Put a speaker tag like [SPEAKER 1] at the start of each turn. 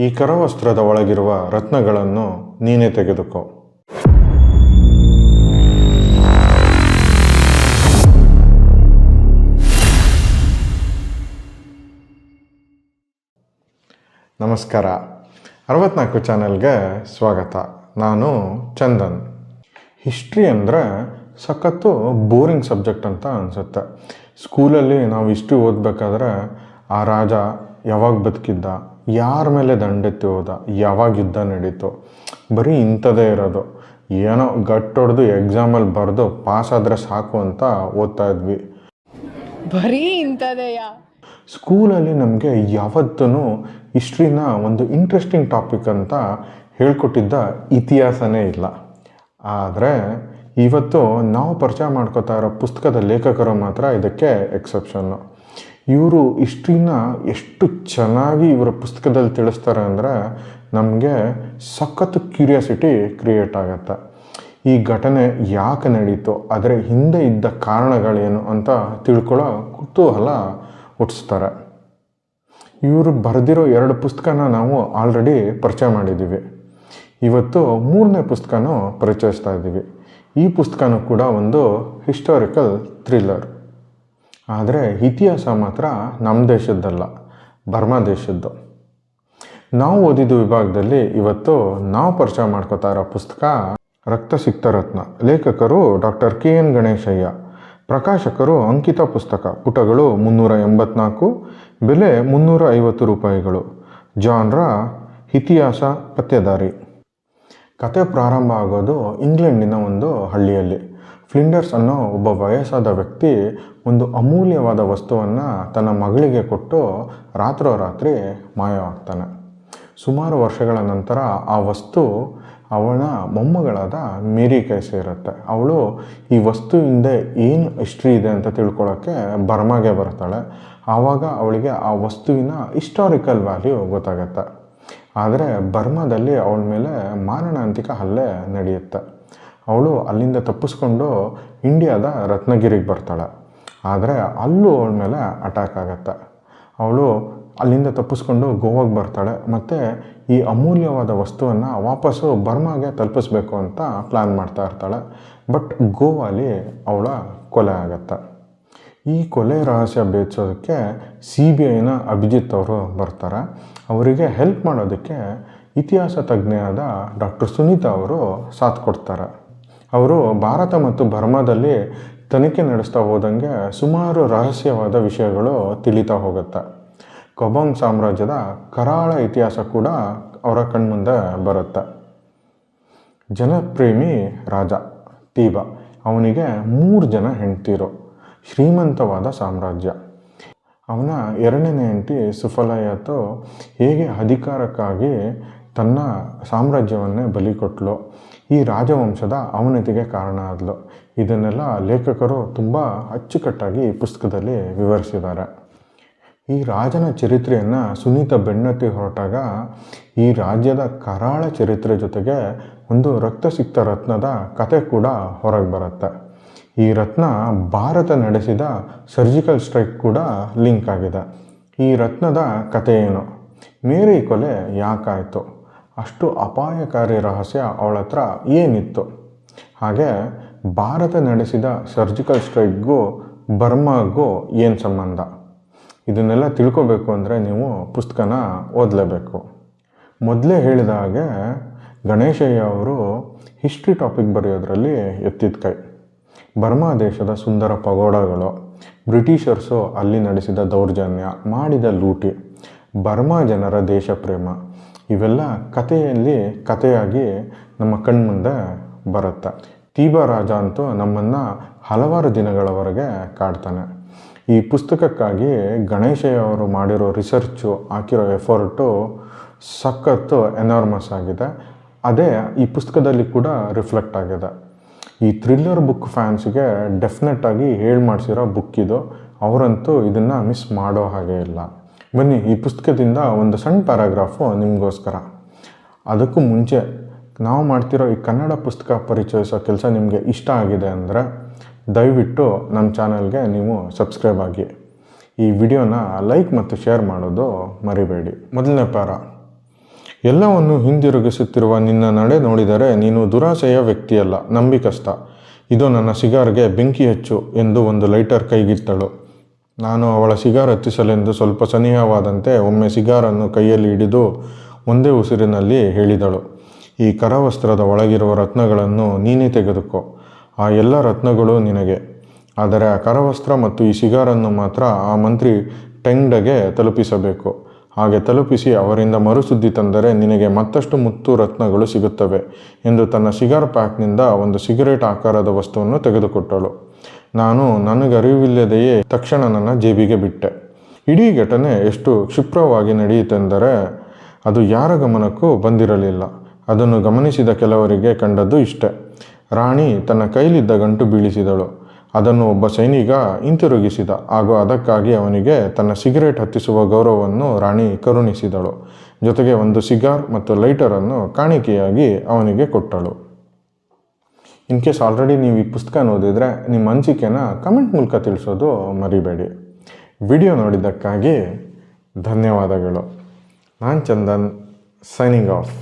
[SPEAKER 1] ಈ ಕರವಸ್ತ್ರದ ಒಳಗಿರುವ ರತ್ನಗಳನ್ನು ನೀನೇ ತೆಗೆದುಕೋ. ನಮಸ್ಕಾರ. 64 ಚಾನೆಲ್ಗೆ ಸ್ವಾಗತ. ನಾನು ಚಂದನ್. ಹಿಸ್ಟ್ರಿ ಅಂದರೆ ಸಖತ್ತು ಬೋರಿಂಗ್ ಸಬ್ಜೆಕ್ಟ್ ಅಂತ ಅನಿಸುತ್ತೆ. ಸ್ಕೂಲಲ್ಲಿ ನಾವು ಹಿಸ್ಟ್ರಿ ಓದಬೇಕಾದ್ರೆ ಆ ರಾಜ ಯಾವಾಗ ಬದುಕಿದ್ದ, ಯಾರ ಮೇಲೆ ದಂಡೆತ್ತಿ ಹೋದ, ಯಾವಾಗ ಯುದ್ಧ ನಡೀತು, ಬರೀ ಇಂಥದ್ದೇ ಇರೋದು. ಏನೋ ಗಟ್ಟೊಡೆದು ಎಕ್ಸಾಮಲ್ಲಿ ಬರೆದು ಪಾಸ್ ಆದರೆ ಸಾಕು ಅಂತ ಓದ್ತಾ ಇದ್ವಿ.
[SPEAKER 2] ಬರೀ ಇಂಥದೆಯ.
[SPEAKER 1] ಸ್ಕೂಲಲ್ಲಿ ನಮಗೆ ಯಾವತ್ತೂ ಹಿಸ್ಟ್ರಿನ ಒಂದು ಇಂಟ್ರೆಸ್ಟಿಂಗ್ ಟಾಪಿಕ್ ಅಂತ ಹೇಳ್ಕೊಟ್ಟಿದ್ದ ಇತಿಹಾಸನೇ ಇಲ್ಲ. ಆದರೆ ಇವತ್ತು ನಾವು ಪರಿಚಯ ಮಾಡ್ಕೋತಾ ಇರೋ ಪುಸ್ತಕದ ಲೇಖಕರು ಮಾತ್ರ ಇದಕ್ಕೆ ಎಕ್ಸೆಪ್ಷನ್ನು. ಇವರು ಹಿಸ್ಟ್ರಿನ ಎಷ್ಟು ಚೆನ್ನಾಗಿ ಇವರ ಪುಸ್ತಕದಲ್ಲಿ ತಿಳಿಸ್ತಾರೆ ಅಂದರೆ ನಮಗೆ ಸಖತ್ತು ಕ್ಯೂರಿಯಾಸಿಟಿ ಕ್ರಿಯೇಟ್ ಆಗುತ್ತೆ. ಈ ಘಟನೆ ಯಾಕೆ ನಡೀತು, ಅದರ ಹಿಂದೆ ಇದ್ದ ಕಾರಣಗಳೇನು ಅಂತ ತಿಳ್ಕೊಳ್ಳೋ ಕುತೂಹಲ ಹುಟ್ಟಿಸ್ತಾರೆ. ಇವರು ಬರೆದಿರೋ 2 ಪುಸ್ತಕನ ನಾವು ಆಲ್ರೆಡಿ ಪರಿಚಯ ಮಾಡಿದ್ದೀವಿ. ಇವತ್ತು 3ನೇ ಪುಸ್ತಕನೂ ಪರಿಚಯಿಸ್ತಾ ಇದ್ದೀವಿ. ಈ ಪುಸ್ತಕನೂ ಕೂಡ ಒಂದು ಹಿಸ್ಟಾರಿಕಲ್ ಥ್ರಿಲ್ಲರ್. ಆದರೆ ಇತಿಹಾಸ ಮಾತ್ರ ನಮ್ಮ ದೇಶದ್ದಲ್ಲ, ಬರ್ಮಾ ದೇಶದ್ದು. ನಾವು ಓದಿದ ವಿಭಾಗದಲ್ಲಿ ಇವತ್ತು ನಾವು ಪರಿಚಯ ಮಾಡ್ಕೋತಾ ಇರೋ ಪುಸ್ತಕ ರಕ್ತಸಿಕ್ತ ರತ್ನ. ಲೇಖಕರು ಡಾಕ್ಟರ್ KN ಗಣೇಶಯ್ಯ. ಪ್ರಕಾಶಕರು ಅಂಕಿತ ಪುಸ್ತಕ. ಪುಟಗಳು 384, ಬೆಲೆ 350 ರೂಪಾಯಿಗಳು. ಜಾನ್ರ ಇತಿಹಾಸ ಪತ್ತೆದಾರಿ. ಕತೆ ಪ್ರಾರಂಭ ಆಗೋದು ಇಂಗ್ಲೆಂಡಿನ ಒಂದು ಹಳ್ಳಿಯಲ್ಲಿ. ಫ್ಲಿಂಡರ್ಸ್ ಅನ್ನೋ ಒಬ್ಬ ವಯಸ್ಸಾದ ವ್ಯಕ್ತಿ ಒಂದು ಅಮೂಲ್ಯವಾದ ವಸ್ತುವನ್ನು ತನ್ನ ಮಗಳಿಗೆ ಕೊಟ್ಟು ರಾತ್ರೋರಾತ್ರಿ ಮಾಯವಾಗ್ತಾನೆ. ಸುಮಾರು ವರ್ಷಗಳ ನಂತರ ಆ ವಸ್ತು ಅವಳ ಮೊಮ್ಮಗಳಾದ ಮೇರಿ ಕೈ ಸೇರುತ್ತೆ. ಅವಳು ಈ ವಸ್ತು ಹಿಂದೆ ಏನು ಹಿಸ್ಟ್ರಿ ಇದೆ ಅಂತ ತಿಳ್ಕೊಳ್ಳೋಕ್ಕೆ ಬರ್ಮಾಗೆ ಬರ್ತಾಳೆ. ಆವಾಗ ಅವಳಿಗೆ ಆ ವಸ್ತುವಿನ ಹಿಸ್ಟಾರಿಕಲ್ ವ್ಯಾಲ್ಯೂ ಗೊತ್ತಾಗತ್ತೆ. ಆದರೆ ಬರ್ಮಾದಲ್ಲಿ ಅವಳ ಮೇಲೆ ಮಾರಣಾಂತಿಕ ಹಲ್ಲೆ ನಡೆಯುತ್ತೆ. ಅವಳು ಅಲ್ಲಿಂದ ತಪ್ಪಿಸ್ಕೊಂಡು ಇಂಡಿಯಾದ ರತ್ನಗಿರಿಗೆ ಬರ್ತಾಳೆ. ಆದರೆ ಅಲ್ಲೂ ಅವಳ ಮೇಲೆ ಅಟ್ಯಾಕ್ ಆಗುತ್ತೆ. ಅವಳು ಅಲ್ಲಿಂದ ತಪ್ಪಿಸ್ಕೊಂಡು ಗೋವಾಗೆ ಬರ್ತಾಳೆ ಮತ್ತು ಈ ಅಮೂಲ್ಯವಾದ ವಸ್ತುವನ್ನು ವಾಪಸ್ಸು ಬರ್ಮಾಗೆ ತಲುಪಿಸ್ಬೇಕು ಅಂತ ಪ್ಲ್ಯಾನ್ ಮಾಡ್ತಾ ಇರ್ತಾಳೆ. ಬಟ್ ಗೋವಾಲಿ ಅವಳ ಕೊಲೆ ಆಗುತ್ತೆ. ಈ ಕೊಲೆ ರಹಸ್ಯ ಭೇದಿಸೋದಕ್ಕೆ CBIನ ಅಭಿಜಿತ್ ಅವರು ಬರ್ತಾರೆ. ಅವರಿಗೆ ಹೆಲ್ಪ್ ಮಾಡೋದಕ್ಕೆ ಇತಿಹಾಸ ತಜ್ಞೆಯಾದ ಡಾಕ್ಟರ್ ಸುನೀತಾ ಅವರು ಸಾಥ್ ಕೊಡ್ತಾರೆ. ಅವರು ಭಾರತ ಮತ್ತು ಬರ್ಮಾದಲ್ಲಿ ತನಿಖೆ ನಡೆಸ್ತಾ ಹೋದಂಗೆ ಸುಮಾರು ರಹಸ್ಯವಾದ ವಿಷಯಗಳು ತಿಳಿತಾ ಹೋಗುತ್ತೆ. ಕೊಬಾಂಗ್ ಸಾಮ್ರಾಜ್ಯದ ಕರಾಳ ಇತಿಹಾಸ ಕೂಡ ಅವರ ಕಣ್ಮುಂದೆ ಬರುತ್ತೆ. ಜನಪ್ರೇಮಿ ರಾಜ ತೀಬಾ, ಅವನಿಗೆ 3 ಜನ ಹೆಂಡ್ತಿರು. ಶ್ರೀಮಂತವಾದ ಸಾಮ್ರಾಜ್ಯ. ಅವನ 2ನೇ ಹೆಂಡತಿ ಸುಫಲಯತು ಹೇಗೆ ಅಧಿಕಾರಕ್ಕಾಗಿ ತನ್ನ ಸಾಮ್ರಾಜ್ಯವನ್ನೇ ಬಲಿ ಕೊಟ್ಟಳು, ಈ ರಾಜವಂಶದ ಅವನತಿಗೆ ಕಾರಣ ಆದಳು. ಇದನ್ನೆಲ್ಲ ಲೇಖಕರು ತುಂಬ ಅಚ್ಚುಕಟ್ಟಾಗಿ ಈ ಪುಸ್ತಕದಲ್ಲಿ ವಿವರಿಸಿದ್ದಾರೆ. ಈ ರಾಜನ ಚರಿತ್ರೆಯನ್ನು ಸುನೀತ ಬೆನ್ನತ್ತಿ ಹೊರಟಾಗ ಈ ರಾಜ್ಯದ ಕರಾಳ ಚರಿತ್ರೆ ಜೊತೆಗೆ ಒಂದು ರಕ್ತಸಿಕ್ತ ರತ್ನದ ಕತೆ ಕೂಡ ಹೊರಗೆ ಬರುತ್ತೆ. ಈ ರತ್ನ ಭಾರತ ನಡೆಸಿದ ಸರ್ಜಿಕಲ್ ಸ್ಟ್ರೈಕ್ ಕೂಡ ಲಿಂಕ್ ಆಗಿದೆ. ಈ ರತ್ನದ ಕತೆ ಏನು, ಮೇರಿ ಕೊಲೆ ಯಾಕಾಯಿತು, ಅಷ್ಟು ಅಪಾಯಕಾರಿ ರಹಸ್ಯ ಅವಳ ಹತ್ರ ಏನಿತ್ತು, ಹಾಗೆ ಭಾರತ ನಡೆಸಿದ ಸರ್ಜಿಕಲ್ ಸ್ಟ್ರೈಕ್ಗೂ ಬರ್ಮಾಗೂ ಏನು ಸಂಬಂಧ, ಇದನ್ನೆಲ್ಲ ತಿಳ್ಕೊಬೇಕು ಅಂದರೆ ನೀವು ಪುಸ್ತಕನ ಓದಲೇಬೇಕು. ಮೊದಲೇ ಹೇಳಿದ ಹಾಗೆ ಗಣೇಶಯ್ಯ ಅವರು ಹಿಸ್ಟ್ರಿ ಟಾಪಿಕ್ ಬರೆಯೋದ್ರಲ್ಲಿ ಎತ್ತಿದ ಕೈ. ಬರ್ಮಾ ದೇಶದ ಸುಂದರ ಪಗೋಡಗಳು, ಬ್ರಿಟಿಷರ್ಸು ಅಲ್ಲಿ ನಡೆಸಿದ ದೌರ್ಜನ್ಯ, ಮಾಡಿದ ಲೂಟಿ, ಬರ್ಮಾ ಜನರ ದೇಶ ಪ್ರೇಮ, ಇವೆಲ್ಲ ಕಥೆಯಾಗಿ ನಮ್ಮ ಕಣ್ಮುಂದೆ ಬರುತ್ತೆ. ತೀಬಾ ರಾಜ ಅಂತೂ ನಮ್ಮನ್ನು ಹಲವಾರು ದಿನಗಳವರೆಗೆ ಕಾಡ್ತಾನೆ. ಈ ಪುಸ್ತಕಕ್ಕಾಗಿ ಗಣೇಶಯ್ಯ ಅವರು ಮಾಡಿರೋ ರಿಸರ್ಚು, ಹಾಕಿರೋ ಎಫರ್ಟು ಸಖತ್ತು ಎನಾರ್ಮಸ್ ಆಗಿದೆ. ಅದೇ ಈ ಪುಸ್ತಕದಲ್ಲಿ ಕೂಡ ರಿಫ್ಲೆಕ್ಟ್ ಆಗಿದೆ. ಈ ಥ್ರಿಲ್ಲರ್ ಬುಕ್ ಫ್ಯಾನ್ಸ್ಗೆ ಡೆಫಿನೆಟ್ಟಾಗಿ ಮಾಡಿಸಿರೋ ಬುಕ್ ಇದು. ಅವರಂತೂ ಇದನ್ನು ಮಿಸ್ ಮಾಡೋ ಹಾಗೆ ಇಲ್ಲ. ಬನ್ನಿ, ಈ ಪುಸ್ತಕದಿಂದ ಒಂದು ಸಣ್ಣ ಪ್ಯಾರಾಗ್ರಾಫು ನಿಮಗೋಸ್ಕರ. ಅದಕ್ಕೂ ಮುಂಚೆ ನಾವು ಮಾಡ್ತಿರೋ ಈ ಕನ್ನಡ ಪುಸ್ತಕ ಪರಿಚಯಿಸೋ ಕೆಲಸ ನಿಮಗೆ ಇಷ್ಟ ಆಗಿದೆ ಅಂದರೆ ದಯವಿಟ್ಟು ನಮ್ಮ ಚಾನಲ್ಗೆ ನೀವು ಸಬ್ಸ್ಕ್ರೈಬ್ ಆಗಿ. ಈ ವಿಡಿಯೋನ ಲೈಕ್ ಮತ್ತು ಶೇರ್ ಮಾಡೋದು ಮರಿಬೇಡಿ. ಮೊದಲನೇ ಪ್ಯಾರ. ಎಲ್ಲವನ್ನು ಹಿಂದಿರುಗಿಸುತ್ತಿರುವ ನಿನ್ನ ನಡೆ ನೋಡಿದರೆ ನೀನು ದುರಾಸೆಯ ವ್ಯಕ್ತಿಯಲ್ಲ, ನಂಬಿಕಸ್ಥ. ಇದು ನನ್ನ ಸಿಗಾರ್ಗೆ ಬೆಂಕಿ ಹಚ್ಚು ಎಂದು ಒಂದು ಲೈಟರ್ ಕೈಗಿತ್ತಳು. ನಾನು ಅವಳ ಸಿಗಾರ್ ಹತ್ತಿಸಲೆಂದು ಸ್ವಲ್ಪ ಸನಿಹವಾದಂತೆ ಒಮ್ಮೆ ಸಿಗಾರನ್ನು ಕೈಯಲ್ಲಿ ಹಿಡಿದು ಒಂದೇ ಉಸಿರಿನಲ್ಲಿ ಹೇಳಿದಳು, ಈ ಕರವಸ್ತ್ರದ ಒಳಗಿರುವ ರತ್ನಗಳನ್ನು ನೀನೇ ತೆಗೆದುಕೋ. ಆ ಎಲ್ಲ ರತ್ನಗಳು ನಿನಗೆ. ಆದರೆ ಆ ಕರವಸ್ತ್ರ ಮತ್ತು ಈ ಸಿಗಾರನ್ನು ಮಾತ್ರ ಆ ಮಂತ್ರಿ ಟೆಂಗ್ಡಗೆ ತಲುಪಿಸಬೇಕು. ಹಾಗೆ ತಲುಪಿಸಿ ಅವರಿಂದ ಮರುಸುದ್ದಿ ತಂದರೆ ನಿನಗೆ ಮತ್ತಷ್ಟು ಮುತ್ತು ರತ್ನಗಳು ಸಿಗುತ್ತವೆ ಎಂದು ತನ್ನ ಸಿಗಾರ್ ಪ್ಯಾಕ್ನಿಂದ ಒಂದು ಸಿಗರೇಟ್ ಆಕಾರದ ವಸ್ತುವನ್ನು ತೆಗೆದುಕೊಟ್ಟಳು. ನಾನು ನನಗರಿವಿಲ್ಲದೆಯೇ ತಕ್ಷಣ ನನ್ನ ಜೇಬಿಗೆ ಬಿಟ್ಟೆ. ಇಡೀ ಘಟನೆ ಎಷ್ಟು ಕ್ಷಿಪ್ರವಾಗಿ ನಡೆಯಿತೆಂದರೆ ಅದು ಯಾರ ಗಮನಕ್ಕೂ ಬಂದಿರಲಿಲ್ಲ. ಅದನ್ನು ಗಮನಿಸಿದ ಕೆಲವರಿಗೆ ಕಂಡದ್ದು ಇಷ್ಟೆ. ರಾಣಿ ತನ್ನ ಕೈಲಿದ್ದ ಗಂಟು ಬೀಳಿಸಿದಳು. ಅದನ್ನು ಒಬ್ಬ ಸೈನಿಕ ಹಿಂತಿರುಗಿಸಿದ ಹಾಗೂ ಅದಕ್ಕಾಗಿ ಅವನಿಗೆ ತನ್ನ ಸಿಗರೇಟ್ ಹತ್ತಿಸುವ ಗೌರವವನ್ನು ರಾಣಿ ಕರುಣಿಸಿದಳು. ಜೊತೆಗೆ ಒಂದು ಸಿಗಾರ್ ಮತ್ತು ಲೈಟರನ್ನು ಕಾಣಿಕೆಯಾಗಿ ಅವನಿಗೆ ಕೊಟ್ಟಳು. ಇನ್ ಕೇಸ್ ಆಲ್ರೆಡಿ ನೀವು ಈ ಪುಸ್ತಕ ಓದಿದರೆ ನಿಮ್ಮ ಅನಿಸಿಕೆನ ಕಮೆಂಟ್ ಮೂಲಕ ತಿಳಿಸೋದು ಮರಿಬೇಡಿ. ವಿಡಿಯೋ ನೋಡಿದ್ದಕ್ಕಾಗಿ ಧನ್ಯವಾದಗಳು. ನಾನು ಚಂದನ್, ಸೈನಿಂಗ್ ಆಫ್.